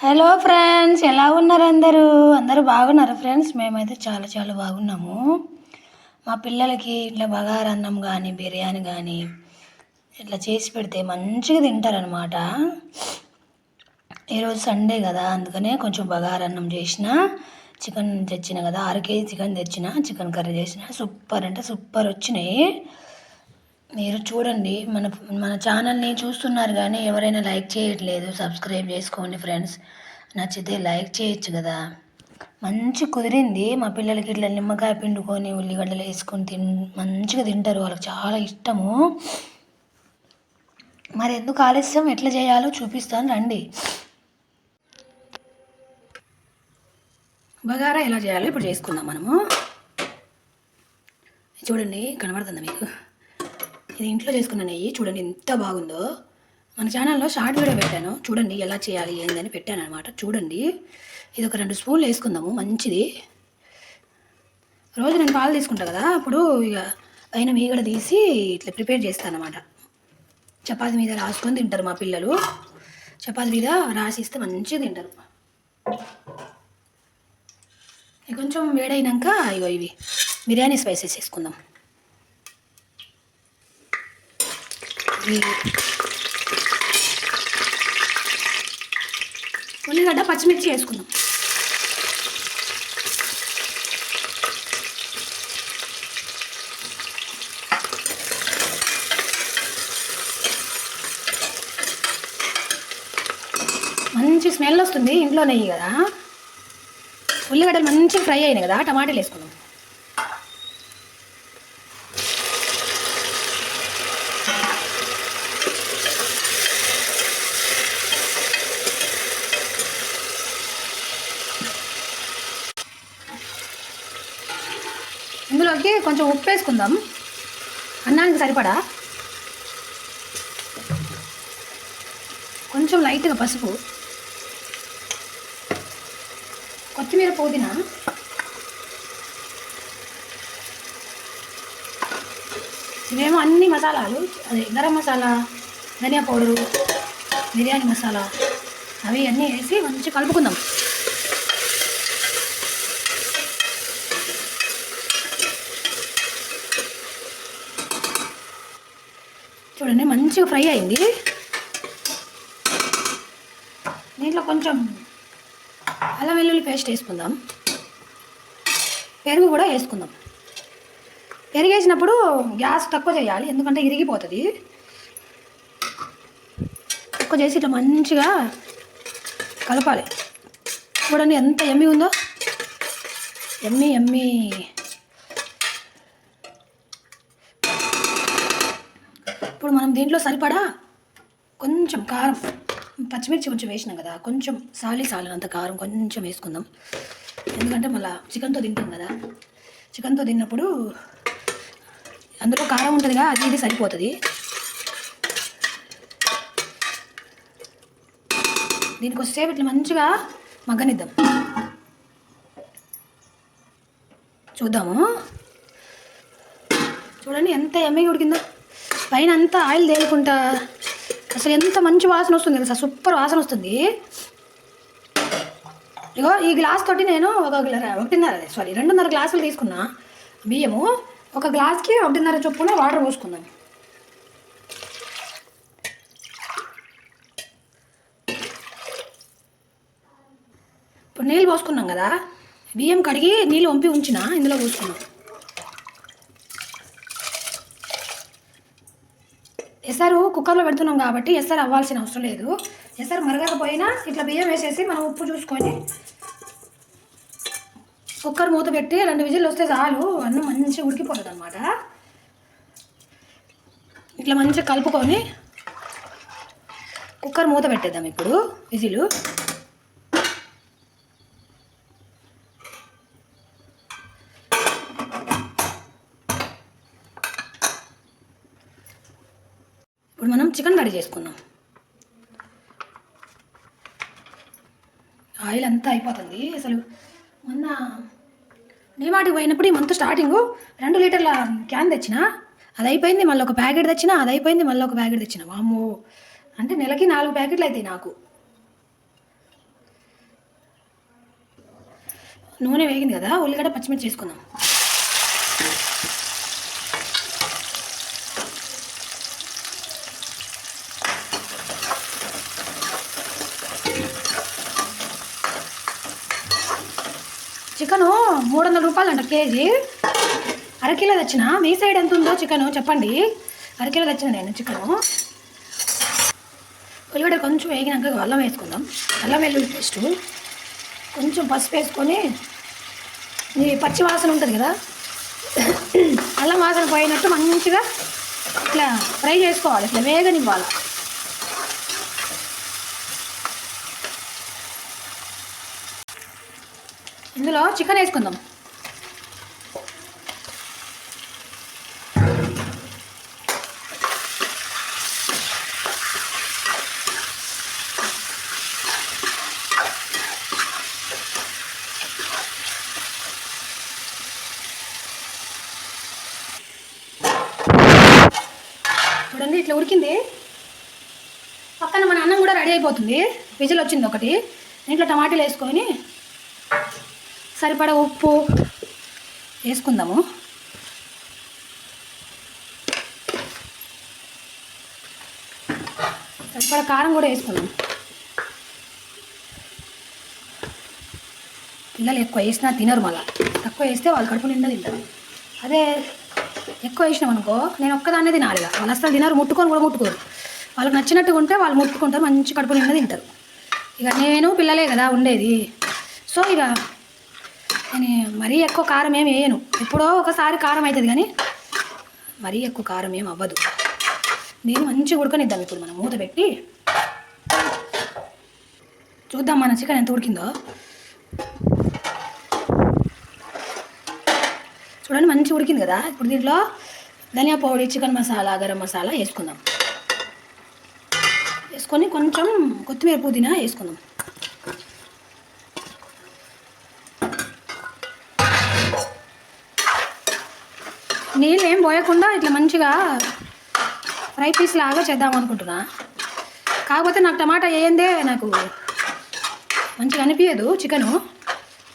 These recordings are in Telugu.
హలో ఫ్రెండ్స్, ఎలా ఉన్నారు అందరూ? అందరూ బాగున్నారు ఫ్రెండ్స్. మేమైతే చాలా చాలా బాగున్నాము. మా పిల్లలకి ఇట్లా బగారా అన్నం కానీ బిర్యానీ కానీ ఇట్లా చేసి పెడితే మంచిగా తింటారనమాట. ఈరోజు సండే కదా, అందుకనే కొంచెం బగారా అన్నం చేసిన, చికెన్ తెచ్చిన కదా, 1/2 కేజీ చికెన్ తెచ్చిన, చికెన్ కర్రీ చేసిన. సూపర్ అంటే సూపర్ వచ్చినాయి. మీరు చూడండి. మన మన ఛానల్ని చూస్తున్నారు కానీ ఎవరైనా లైక్ చేయట్లేదు. సబ్స్క్రైబ్ చేసుకోండి ఫ్రెండ్స్. నచ్చితే లైక్ చేయొచ్చు కదా. మంచి కుదిరింది. మా పిల్లలకి ఇట్లా నిమ్మకాయ పిండుకొని ఉల్లిగడ్డలు వేసుకొని మంచిగా తింటారు. వాళ్ళకి చాలా ఇష్టము. మరి ఎందుకు ఆలస్యం, ఎట్లా చేయాలో చూపిస్తాను రండి. బగారా ఎలా చేయాలో ఇప్పుడు చేసుకుందాం మనము. చూడండి, కనబడుతుందా మీకు? ఇది ఇంట్లో చేసుకున్న నెయ్యి. చూడండి ఎంత బాగుందో. మన ఛానల్లో షార్ట్ వీడియో పెట్టాను, చూడండి ఎలా చేయాలి ఏందని పెట్టాను అనమాట. చూడండి, ఇది ఒక 2 స్పూన్లు వేసుకుందాము. మంచిది. రోజు నేను పాలు తీసుకుంటాను కదా, అప్పుడు ఇక పైన మీగడ తీసి ఇట్లా ప్రిపేర్ చేస్తాను అనమాట. చపాతి మీద రాసుకొని తింటారు మా పిల్లలు. చపాతి మీద రాసిస్తే మంచిగా తింటారు. కొంచెం వేడైనాక ఇగో ఇవి బిర్యానీ స్పైసెస్ వేసుకుందాం. ఉల్లిగడ్డ పచ్చిమిర్చి వేసుకుందాం. మంచి స్మెల్ వస్తుంది, ఇంట్లో నెయ్యి కదా. ఉల్లిగడ్డలు మంచిగా ఫ్రై అయినాయి కదా, టమాటాలు వేసుకుందాం. ఇందులోకి కొంచెం ఉప్పు వేసుకుందాం, అన్నానికి సరిపడా. కొంచెం లైట్గా పసుపు, కొత్తిమీర, పుదీనా, ఇవేమో అన్ని మసాలాలు. అదే గరం మసాలా, ధనియా పౌడరు, బిర్యానీ మసాలా, అవి అన్నీ వేసి మంచిగా కలుపుకుందాం. చూడండి మంచిగా ఫ్రై అయింది. దీంట్లో కొంచెం అల్లం వెల్లుల్లి పేస్ట్ వేసుకుందాం. పెరుగు కూడా వేసుకుందాం. పెరుగు వేసినప్పుడు గ్యాస్ తక్కువ చేయాలి, ఎందుకంటే ఇరిగిపోతుంది. తక్కువ చేసి ఇట్లా మంచిగా కలపాలి. చూడండి ఎంత ఎమ్మి ఉందో, ఎమ్మి ఎమ్మి. ఇప్పుడు మనం దీంట్లో సరిపడా కొంచెం కారం, పచ్చిమిర్చి కొంచెం వేసినాం కదా, కొంచెం సాలినంత కారం కొంచెం వేసుకుందాం. ఎందుకంటే మళ్ళీ చికెన్తో తింటాం కదా, చికెన్తో తిన్నప్పుడు అందులో కారం ఉంటుందిగా, అది ఇది సరిపోతుంది. దీనికి వచ్చేసేపు ఇట్లా మంచిగా మగ్గనిద్దాం. చూద్దాము. చూడండి ఎంత ఎమ్మెగా ఉడికిందో. పైన అంతా ఆయిల్ తేలుకుంటా అసలు ఎంత మంచి వాసన వస్తుంది కదా, సూపర్ వాసన వస్తుంది. ఇగో ఈ గ్లాస్ తోటి నేను 2.5 గ్లాసులు తీసుకున్నా బియ్యము. ఒక గ్లాస్కి 1.5 చొప్పున వాటర్ పోసుకుందాం. ఇప్పుడు నీళ్ళు పోసుకున్నాం కదా, బియ్యం కడిగి నీళ్ళు వంపి ఉంచిన ఇందులో పోసుకున్నాం. ఎసరు కుక్కర్లో పెడుతున్నాం కాబట్టి ఎసరు అవ్వాల్సిన అవసరం లేదు. ఎసరు మరగకపోయినా ఇట్లా బియ్యం వేసేసి మనం ఉప్పు చూసుకొని కుక్కర్ మూత పెట్టి 2 విజిల్లు వస్తే చాలు, అన్నం మంచిగా ఉడికిపోతుంది అనమాట. ఇట్లా మంచిగా కలుపుకొని కుక్కర్ మూత పెట్టేద్దాం ఇప్పుడు విజిలు. ఇప్పుడు మనం చికెన్ రెడీ చేసుకుందాం. ఆయిల్ అంతా అయిపోతుంది. అసలు మొన్న డిమార్ట్కి పోయినప్పుడు ఈ మంత్ స్టార్టింగు 2 లీటర్ల క్యాన్ తెచ్చిన, అది అయిపోయింది. మళ్ళీ ఒక ప్యాకెట్ తెచ్చిన, అది అయిపోయింది. మళ్ళీ ఒక ప్యాకెట్ తెచ్చిన. వామ్మో, అంటే నెలకి 4 ప్యాకెట్లు అవుతాయి నాకు. నూనె వేగింది కదా, ఉల్లిగడ్డ పచ్చిమిర్చి వేసుకుందాం. చికెను 300 రూపాయలు అంట కేజీ. అరకిలో తెచ్చిన. మీ సైడ్ ఎంత ఉందో చికెను చెప్పండి. అరకిలో తెచ్చిన నేను చికెను. ఉల్లిగడ్డ కొంచెం వేగినాక అల్లం వేసుకుందాం. అల్లం వెల్లుల్లి పేస్టు, కొంచెం పసుపు వేసుకొని, ఈ పచ్చి వాసన ఉంటుంది కదా, అల్లం వాసన పోయినట్టు మంచిగా ఇట్లా ఫ్రై చేసుకోవాలి. ఇట్లా వేగనివ్వాలి. ఇందులో చికెన్ వేసుకుందాం. చూడండి ఇట్లా ఉడికింది. పక్కన మన అన్నం కూడా రెడీ అయిపోతుంది. విజిల్ వచ్చింది ఒకటి. దీంట్లో టమాటాలు వేసుకొని సరిపడా ఉప్పు వేసుకుందాము. సరిపడా కారం కూడా వేసుకుందాం. పిల్లలు ఎక్కువ వేసినా తినరు, మళ్ళీ తక్కువ వేస్తే వాళ్ళు కడుపు నిండా తింటారు. అదే ఎక్కువ వేసినాం అనుకో, నేను ఒక్కదాన్నే తినాలి. వాళ్ళు అసలు తినరు, ముట్టుకొని కూడా ముట్టుకోరు. వాళ్ళకి నచ్చినట్టుగా ఉంటే వాళ్ళు ముట్టుకుంటారు, మంచి కడుపు నిండా తింటారు. ఇక నేను పిల్లలే కదా ఉండేది. సో ఇక నేను మరీ ఎక్కువ కారం ఏమి వేయను. ఎప్పుడో ఒకసారి కారం అవుతుంది కానీ మరీ ఎక్కువ కారం ఏమి అవ్వదు. నేను మంచిగా ఉడకనిద్దాం. ఇప్పుడు మనం మూత పెట్టి చూద్దాం మన చికెన్ ఎంత ఉడికిందో. చూడండి మంచిగా ఉడికింది కదా. ఇప్పుడు దీంట్లో ధనియా పౌడర్, చికెన్ మసాలా, గరం మసాలా వేసుకుందాం. వేసుకొని కొంచెం కొత్తిమీర, పుదీనా వేసుకుందాం. నీళ్ళు ఏం పోయకుండా ఇట్లా మంచిగా ఫ్రై పీస్ లాగా చేద్దాం అనుకుంటున్నా. కాకపోతే నాకు టమాటా వేయందే నాకు మంచిగా అనిపించదు చికెను,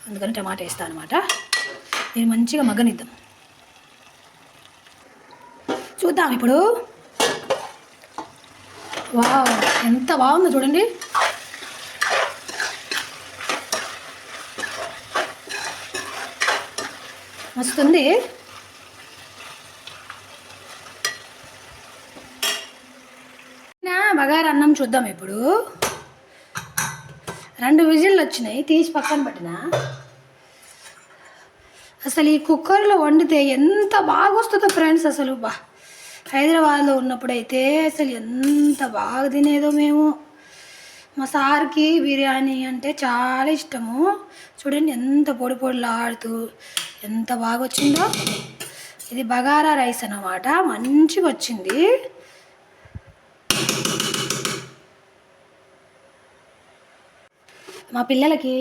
అందుకని టమాటా వేస్తాను అనమాట. నేను మంచిగా మగ్గనిద్దాం. చూద్దాం ఇప్పుడు. వావ్, ఎంత బాగుందో చూడండి. మస్తుంది. బగారా అన్నం చూద్దాం ఇప్పుడు. 2 విజిల్లు వచ్చినాయి, తీసి పక్కన పెట్టిన. అసలు ఈ కుక్కర్లో వండితే ఎంత బాగా వస్తుందో ఫ్రెండ్స్. అసలు హైదరాబాద్లో ఉన్నప్పుడైతే అసలు ఎంత బాగా తినేదో మేము. మా సార్కి బిర్యానీ అంటే చాలా ఇష్టము. చూడండి ఎంత పొడి పొడిలాడుతూ ఎంత బాగా వచ్చిందో. ఇది బగారా రైస్ అన్నమాట, మంచిగా వచ్చింది. మా పిల్లలకి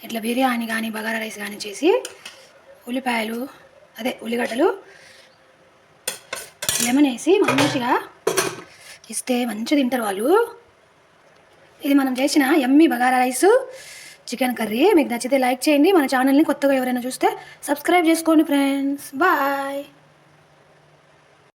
ఇట్లా బిర్యానీ కానీ బగారా రైస్ కానీ చేసి ఉల్లిగడ్డలు లెమన్ వేసి మంచిగా ఇస్తే మంచిగా తింటారు వాళ్ళు. ఇది మనం చేసిన యమ్మీ బగారా రైస్, చికెన్ కర్రీ. మీకు నచ్చితే లైక్ చేయండి. మన ఛానల్ని కొత్తగా ఎవరైనా చూస్తే సబ్స్క్రైబ్ చేసుకోండి ఫ్రెండ్స్. బాయ్.